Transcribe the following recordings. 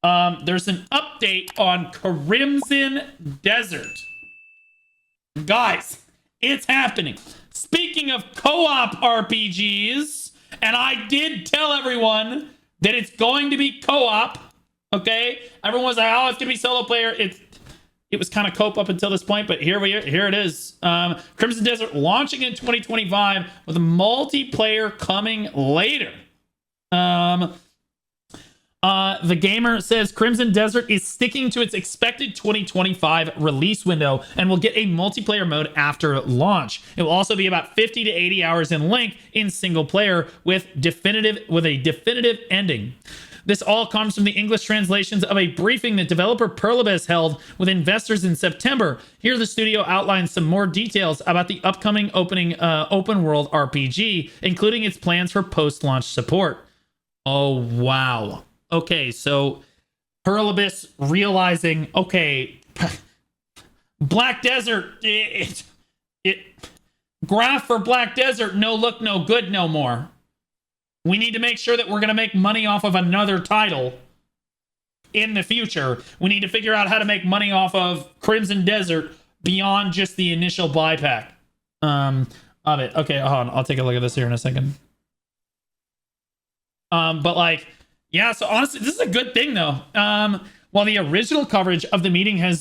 there's an update on Crimson Desert. Guys, it's happening. Speaking of co-op RPGs, and I did tell everyone that it's going to be co-op, okay? Everyone was like, oh, it's going to be solo player. It was kind of cope up until this point, but here it is. Crimson Desert launching in 2025 with a multiplayer coming later. The gamer says Crimson Desert is sticking to its expected 2025 release window and will get a multiplayer mode after launch. It will also be about 50 to 80 hours in length in single player with a definitive ending. This all comes from the English translations of a briefing that developer Perlibis held with investors in September. Here, the studio outlines some more details about the upcoming open world RPG, including its plans for post-launch support. Oh, wow. Okay, so Perlibis realizing, okay, Black Desert, graph for Black Desert, no look, no good no more. We need to make sure that we're going to make money off of another title in the future. We need to figure out how to make money off of Crimson Desert beyond just the initial buy pack of it. Okay, hold on. I'll take a look at this here in a second. But like, yeah, so honestly, this is a good thing though. While the original coverage of the meeting has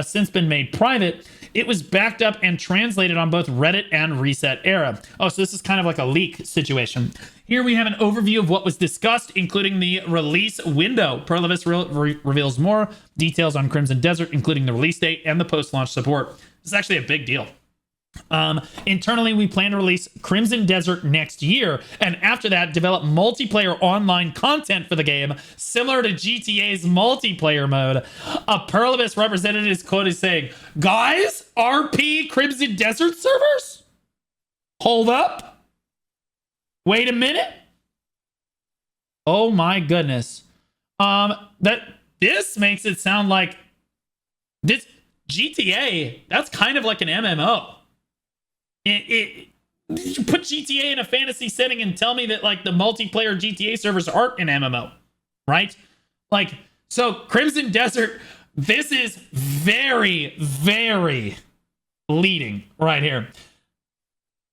since been made private, it was backed up and translated on both Reddit and Reset Era. Oh, so this is kind of like a leak situation. Here we have an overview of what was discussed, including the release window. Perlibis reveals more details on Crimson Desert, including the release date and the post-launch support. This is actually a big deal. Internally, we plan to release Crimson Desert next year, and after that, develop multiplayer online content for the game, similar to GTA's multiplayer mode. A Perlibis representative is quoted saying, "Guys, RP Crimson Desert servers? Hold up. Wait a minute. Oh my goodness. This makes it sound like this GTA, that's kind of like an MMO. You put GTA in a fantasy setting and tell me that like the multiplayer GTA servers aren't an MMO, right? Like, so Crimson Desert, this is very, very leading right here.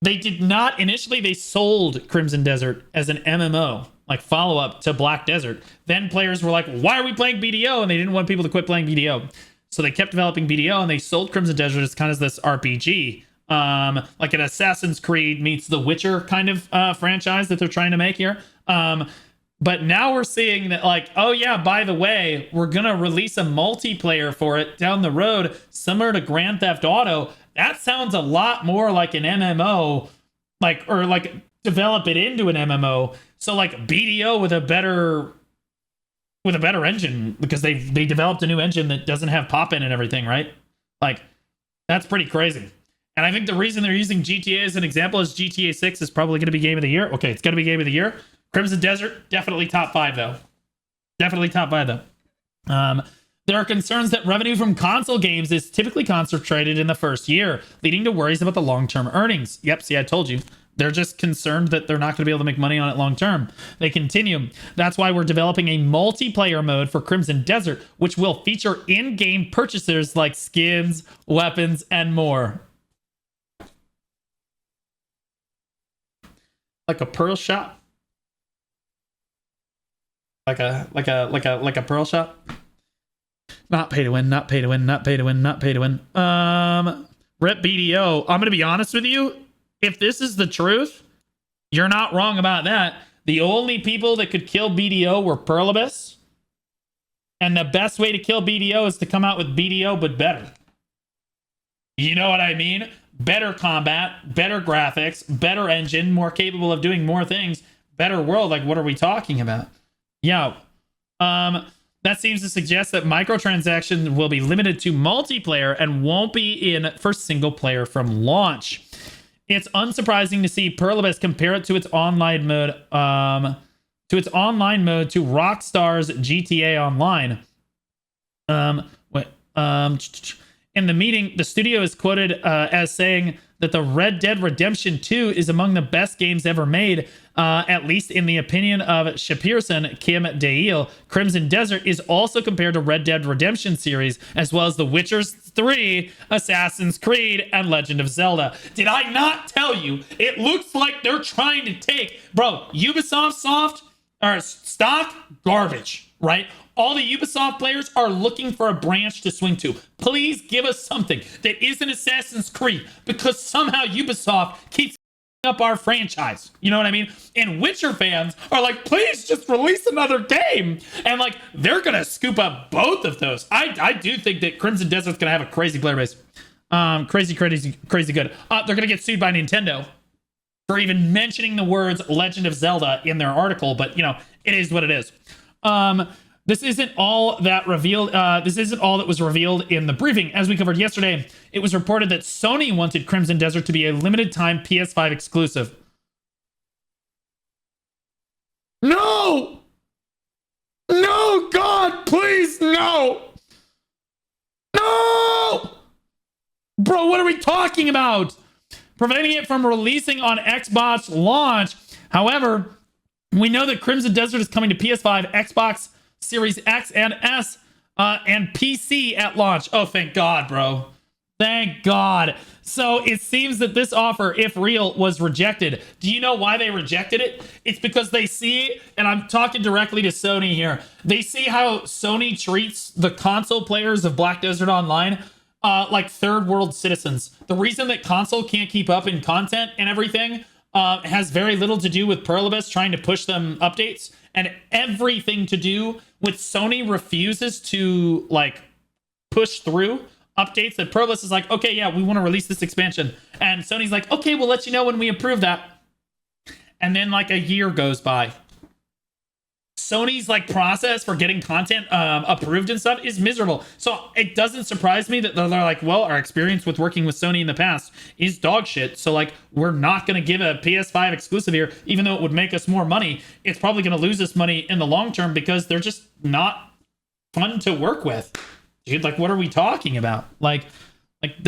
They did not, initially they sold Crimson Desert as an MMO, like follow-up to Black Desert. Then players were like, why are we playing BDO? And they didn't want people to quit playing BDO. So they kept developing BDO and they sold Crimson Desert as kind of this RPG. Like an Assassin's Creed meets The Witcher kind of franchise that they're trying to make here. But now we're seeing that like, oh yeah, by the way, we're going to release a multiplayer for it down the road, similar to Grand Theft Auto. That sounds a lot more like an MMO, like, or like develop it into an MMO. So like BDO with a better engine, because they developed a new engine that doesn't have pop-in and everything, right? Like, that's pretty crazy. And I think the reason they're using GTA as an example is GTA 6 is probably going to be Game of the Year. Okay, it's going to be Game of the Year. Crimson Desert, definitely top 5, though. Definitely top 5, though. There are concerns that revenue from console games is typically concentrated in the first year, leading to worries about the long-term earnings. Yep, see, I told you. They're just concerned that they're not going to be able to make money on it long term. They continue. That's why we're developing a multiplayer mode for Crimson Desert, which will feature in-game purchases like skins, weapons, and more. Like a pearl shop? Like a pearl shop? Not pay to win, not pay to win, not pay to win, not pay to win. Rep BDO. I'm gonna be honest with you. If this is the truth, you're not wrong about that. The only people that could kill BDO were Perlibis. And the best way to kill BDO is to come out with BDO, but better. You know what I mean? Better combat, better graphics, better engine, more capable of doing more things, better world. Like, what are we talking about? Yo. That seems to suggest that microtransactions will be limited to multiplayer and won't be in for single player from launch. It's unsurprising to see Perlibis compare it to its online mode, to Rockstar's GTA Online. In the meeting, the studio is quoted as saying that the Red Dead Redemption 2 is among the best games ever made, at least in the opinion of Shapirson Kim Dail. Crimson Desert is also compared to Red Dead Redemption series, as well as The Witcher 3, Assassin's Creed, and Legend of Zelda. Did I not tell you? It looks like they're trying to take, bro, Ubisoft stock, garbage, right? All the Ubisoft players are looking for a branch to swing to. Please give us something that isn't Assassin's Creed, because somehow Ubisoft keeps up our franchise. You know what I mean? And Witcher fans are like, please just release another game. And like, they're going to scoop up both of those. I do think that Crimson Desert's going to have a crazy player base. Crazy good. They're going to get sued by Nintendo for even mentioning the words Legend of Zelda in their article. But, you know, it is what it is. This isn't all that revealed. This isn't all that was revealed in the briefing. As we covered yesterday, it was reported that Sony wanted Crimson Desert to be a limited time PS5 exclusive. No! No, God, please, no! No! Bro, what are we talking about? Preventing it from releasing on Xbox launch. However, we know that Crimson Desert is coming to PS5, Xbox Series X and S, and PC at launch. Oh, thank God, bro. Thank God. So it seems that this offer, if real, was rejected. Do you know why they rejected it? It's because they see, and I'm talking directly to Sony here, they see how Sony treats the console players of Black Desert Online like third world citizens. The reason that console can't keep up in content and everything has very little to do with Pluribus trying to push them updates, and everything to do with Sony refuses to like push through updates that Pluribus is like, okay, yeah, we want to release this expansion. And Sony's like, okay, we'll let you know when we approve that. And then like a year goes by. Sony's like process for getting content approved and stuff is miserable. So it doesn't surprise me that they're like, well, our experience with working with Sony in the past is dog shit. So like, we're not going to give a PS5 exclusive here, even though it would make us more money. It's probably going to lose us money in the long term because they're just not fun to work with. Dude, like, what are we talking about? Like,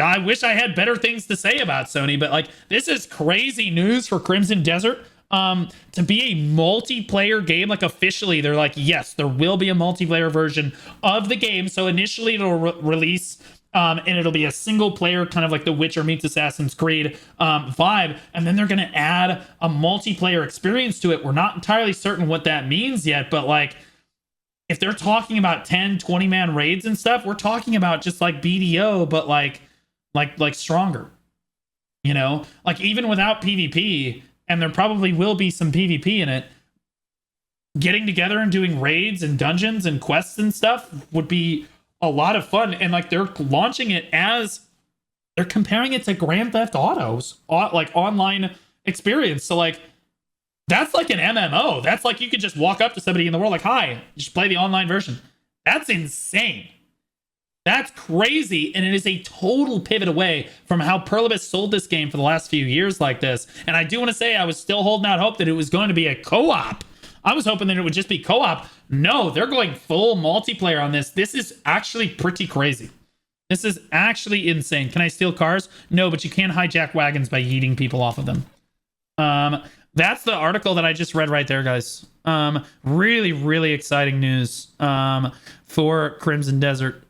I wish I had better things to say about Sony, but like, this is crazy news for Crimson Desert. To be a multiplayer game, like officially, they're like, yes, there will be a multiplayer version of the game. So initially it'll release, and it'll be a single player, kind of like The Witcher meets Assassin's Creed vibe. And then they're going to add a multiplayer experience to it. We're not entirely certain what that means yet, but like, if they're talking about 10, 20 man raids and stuff, we're talking about just like BDO, but like stronger, you know, like even without PvP, and there probably will be some PvP in it, getting together and doing raids and dungeons and quests and stuff would be a lot of fun. And like, they're launching it as, they're comparing it to Grand Theft Auto's like online experience. So like, that's like an MMO. That's like, you could just walk up to somebody in the world like, hi, just play the online version. That's insane. That's crazy, and it is a total pivot away from how Pluribus sold this game for the last few years like this. And I do want to say I was still holding out hope that it was going to be a co-op. I was hoping that it would just be co-op. No, they're going full multiplayer on this. This is actually pretty crazy. This is actually insane. Can I steal cars? No, but you can hijack wagons by yeeting people off of them. That's the article that I just read right there, guys. Really, really exciting news for Crimson Desert.